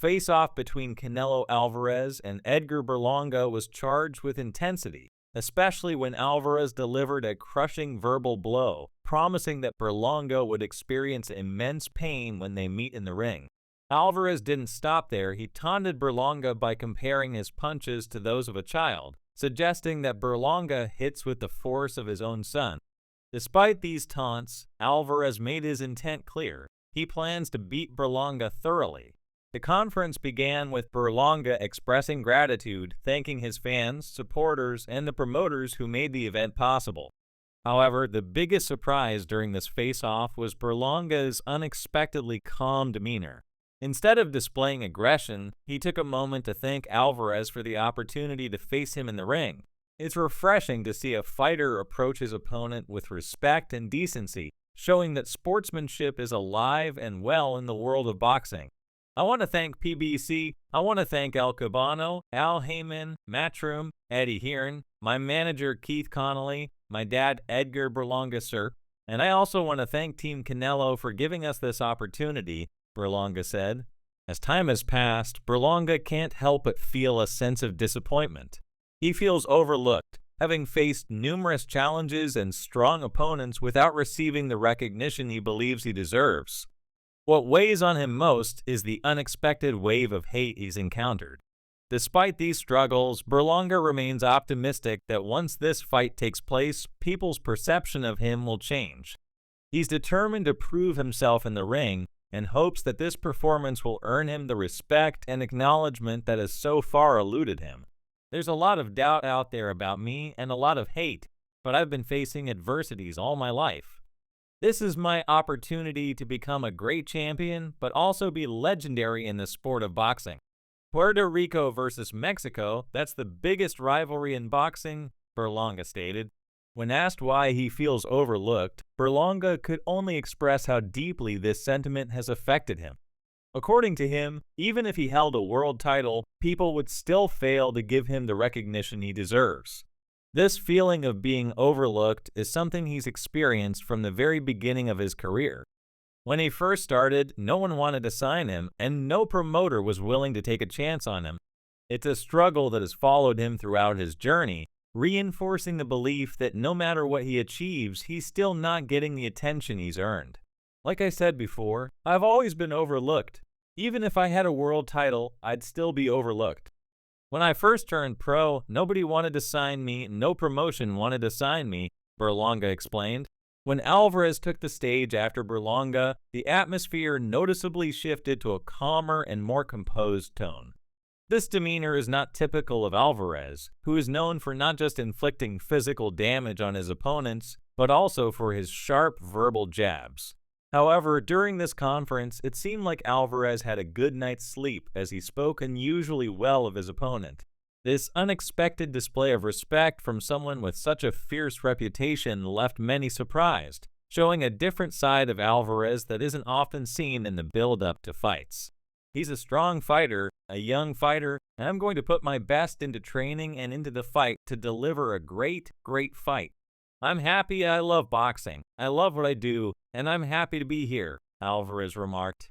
The face-off between Canelo Alvarez and Edgar Berlanga was charged with intensity, especially when Alvarez delivered a crushing verbal blow, promising that Berlanga would experience immense pain when they meet in the ring. Alvarez didn't stop there. He taunted Berlanga by comparing his punches to those of a child, suggesting that Berlanga hits with the force of his own son. Despite these taunts, Alvarez made his intent clear. He plans to beat Berlanga thoroughly. The conference began with Berlanga expressing gratitude, thanking his fans, supporters, and the promoters who made the event possible. However, the biggest surprise during this face-off was Berlanga's unexpectedly calm demeanor. Instead of displaying aggression, he took a moment to thank Alvarez for the opportunity to face him in the ring. It's refreshing to see a fighter approach his opponent with respect and decency, showing that sportsmanship is alive and well in the world of boxing. I want to thank PBC, I want to thank Al Cabano, Al Heyman, Matchroom, Eddie Hearn, my manager Keith Connolly, my dad Edgar Berlanga, sir, and I also want to thank Team Canelo for giving us this opportunity, Berlanga said. As time has passed, Berlanga can't help but feel a sense of disappointment. He feels overlooked, having faced numerous challenges and strong opponents without receiving the recognition he believes he deserves. What weighs on him most is the unexpected wave of hate he's encountered. Despite these struggles, Berlanga remains optimistic that once this fight takes place, people's perception of him will change. He's determined to prove himself in the ring and hopes that this performance will earn him the respect and acknowledgement that has so far eluded him. There's a lot of doubt out there about me and a lot of hate, but I've been facing adversities all my life. This is my opportunity to become a great champion, but also be legendary in the sport of boxing. Puerto Rico versus Mexico, that's the biggest rivalry in boxing, Berlanga stated. When asked why he feels overlooked, Berlanga could only express how deeply this sentiment has affected him. According to him, even if he held a world title, people would still fail to give him the recognition he deserves. This feeling of being overlooked is something he's experienced from the very beginning of his career. When he first started, no one wanted to sign him, and no promoter was willing to take a chance on him. It's a struggle that has followed him throughout his journey, reinforcing the belief that no matter what he achieves, he's still not getting the attention he's earned. Like I said before, I've always been overlooked. Even if I had a world title, I'd still be overlooked. When I first turned pro, nobody wanted to sign me, no promotion wanted to sign me, Berlanga explained. When Alvarez took the stage after Berlanga, the atmosphere noticeably shifted to a calmer and more composed tone. This demeanor is not typical of Alvarez, who is known for not just inflicting physical damage on his opponents, but also for his sharp verbal jabs. However, during this conference, it seemed like Alvarez had a good night's sleep as he spoke unusually well of his opponent. This unexpected display of respect from someone with such a fierce reputation left many surprised, showing a different side of Alvarez that isn't often seen in the build-up to fights. He's a strong fighter, a young fighter, and I'm going to put my best into training and into the fight to deliver a great fight. I'm happy. I love boxing. I love what I do, and I'm happy to be here, Alvarez remarked.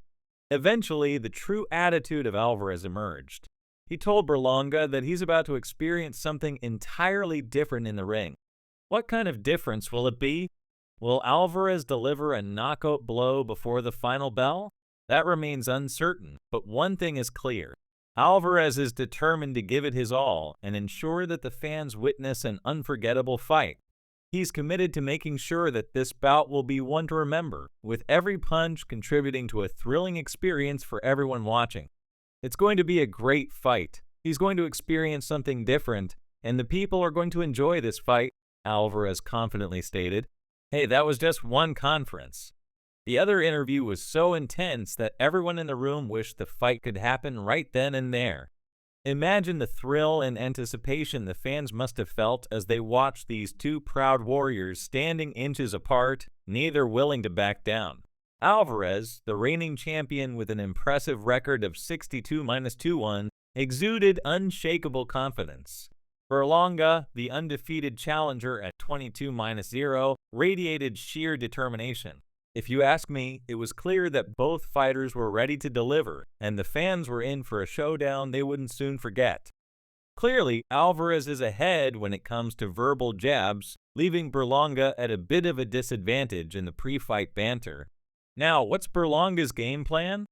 Eventually, the true attitude of Alvarez emerged. He told Berlanga that he's about to experience something entirely different in the ring. What kind of difference will it be? Will Alvarez deliver a knockout blow before the final bell? That remains uncertain, but one thing is clear. Alvarez is determined to give it his all and ensure that the fans witness an unforgettable fight. He's committed to making sure that this bout will be one to remember, with every punch contributing to a thrilling experience for everyone watching. It's going to be a great fight. He's going to experience something different, and the people are going to enjoy this fight, Alvarez confidently stated. Hey, that was just one conference. The other interview was so intense that everyone in the room wished the fight could happen right then and there. Imagine the thrill and anticipation the fans must have felt as they watched these two proud warriors standing inches apart, neither willing to back down. Alvarez, the reigning champion with an impressive record of 62-2-1, exuded unshakable confidence. Berlanga, the undefeated challenger at 22-0, radiated sheer determination. If you ask me, it was clear that both fighters were ready to deliver, and the fans were in for a showdown they wouldn't soon forget. Clearly, Alvarez is ahead when it comes to verbal jabs, leaving Berlanga at a bit of a disadvantage in the pre-fight banter. Now, what's Berlanga's game plan?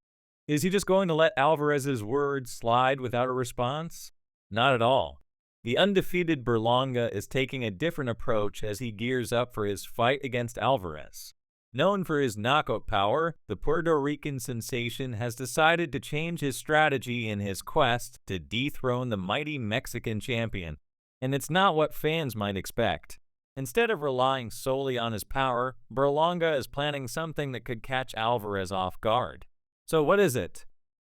Is he just going to let Alvarez's words slide without a response? Not at all. The undefeated Berlanga is taking a different approach as he gears up for his fight against Alvarez. Known for his knockout power, the Puerto Rican sensation has decided to change his strategy in his quest to dethrone the mighty Mexican champion, and it's not what fans might expect. Instead of relying solely on his power, Berlanga is planning something that could catch Alvarez off guard. So what is it?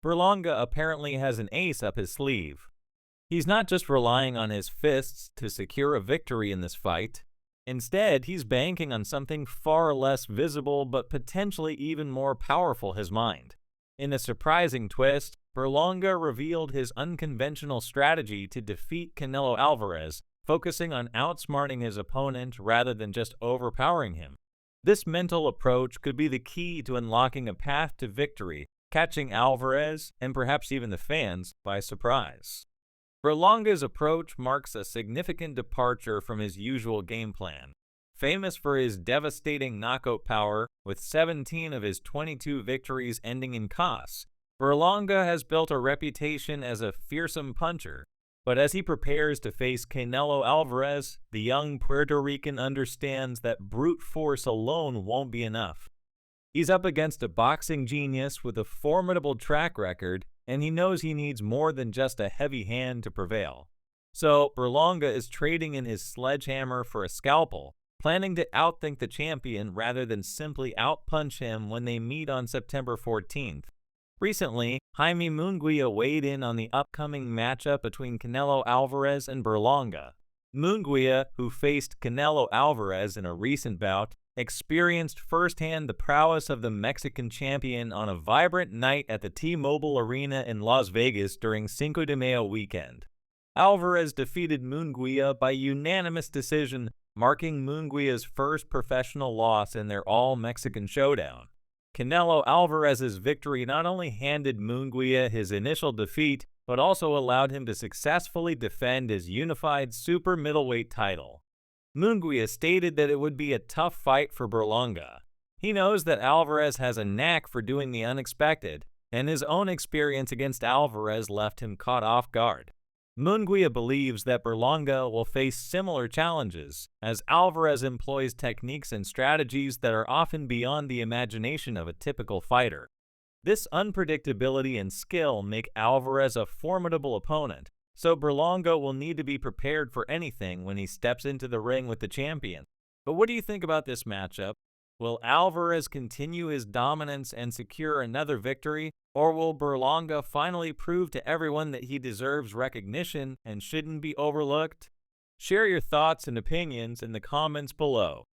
Berlanga apparently has an ace up his sleeve. He's not just relying on his fists to secure a victory in this fight. Instead, he's banking on something far less visible but potentially even more powerful: his mind. In a surprising twist, Berlanga revealed his unconventional strategy to defeat Canelo Alvarez, focusing on outsmarting his opponent rather than just overpowering him. This mental approach could be the key to unlocking a path to victory, catching Alvarez, and perhaps even the fans, by surprise. Berlanga's approach marks a significant departure from his usual game plan. Famous for his devastating knockout power, with 17 of his 22 victories ending in KOs, Berlanga has built a reputation as a fearsome puncher. But as he prepares to face Canelo Alvarez, the young Puerto Rican understands that brute force alone won't be enough. He's up against a boxing genius with a formidable track record, and he knows he needs more than just a heavy hand to prevail. So Berlanga is trading in his sledgehammer for a scalpel, planning to outthink the champion rather than simply outpunch him when they meet on September 14th. Recently, Jaime Munguia weighed in on the upcoming matchup between Canelo Alvarez and Berlanga. Munguia, who faced Canelo Alvarez in a recent bout, experienced firsthand the prowess of the Mexican champion on a vibrant night at the T-Mobile Arena in Las Vegas during Cinco de Mayo weekend. Alvarez defeated Munguia by unanimous decision, marking Munguia's first professional loss in their all-Mexican showdown. Canelo Alvarez's victory not only handed Munguia his initial defeat, but also allowed him to successfully defend his unified super middleweight title. Munguia stated that it would be a tough fight for Berlanga. He knows that Alvarez has a knack for doing the unexpected, and his own experience against Alvarez left him caught off guard. Munguia believes that Berlanga will face similar challenges, as Alvarez employs techniques and strategies that are often beyond the imagination of a typical fighter. This unpredictability and skill make Alvarez a formidable opponent, so Berlanga will need to be prepared for anything when he steps into the ring with the champion. But what do you think about this matchup? Will Alvarez continue his dominance and secure another victory, or will Berlanga finally prove to everyone that he deserves recognition and shouldn't be overlooked? Share your thoughts and opinions in the comments below.